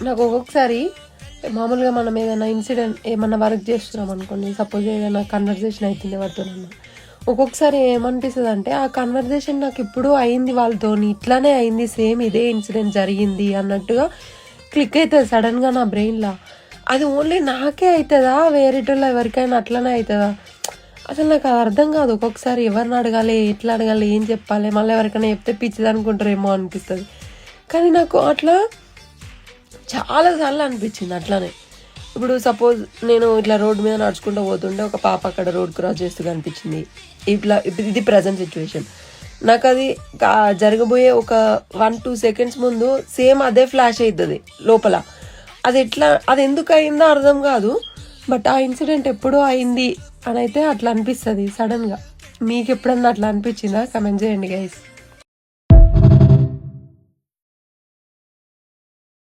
నాకు ఒక్కొక్కసారి మామూలుగా మనం ఏదైనా ఇన్సిడెంట్ ఏమన్నా వర్క్ చేస్తున్నాం అనుకోండి, సపోజ్ ఏదైనా కన్వర్జేషన్ అవుతుంది ఎవరితోనన్నా, ఒక్కొక్కసారి ఏమనిపిస్తుంది అంటే ఆ కన్వర్జేషన్ నాకు ఇప్పుడు అయింది వాళ్ళతోని, ఇట్లానే అయింది, సేమ్ ఇదే ఇన్సిడెంట్ జరిగింది అన్నట్టుగా క్లిక్ అవుతుంది సడన్గా నా బ్రెయిన్లో. అది ఓన్లీ నాకే అవుతుందా, వేరేటోళ్ళు ఎవరికైనా అట్లనే అవుతుందా? అసలు నాకు అది అర్థం కాదు. ఒక్కొక్కసారి ఎవరిని అడగాలి, ఎట్లా అడగాలి, ఏం చెప్పాలి, మళ్ళీ ఎవరికైనా చెప్తే పిచ్చిది అనుకుంటారేమో అనిపిస్తుంది. కానీ నాకు అట్లా చాలాసార్లు అనిపించింది అట్లానే. ఇప్పుడు సపోజ్ నేను ఇట్లా రోడ్డు మీద నడుచుకుంటూ పోతుంటే ఒక పాప అక్కడ రోడ్ క్రాస్ చేస్తూ కనిపించింది. ఇట్లా ఇది ప్రజెంట్ సిచ్యువేషన్. నాకు అది జరగబోయే ఒక 1-2 సెకండ్స్ ముందు సేమ్ అదే ఫ్లాష్ అవుతుంది లోపల. అది ఎందుకు అయిందో అర్థం కాదు. బట్ ఆ ఇన్సిడెంట్ ఎప్పుడో అయింది అని అయితే అట్లా అనిపిస్తుంది సడన్గా. మీకు ఎప్పుడన్నా అట్లా అనిపించిందా? కమెంట్ చేయండి గైస్.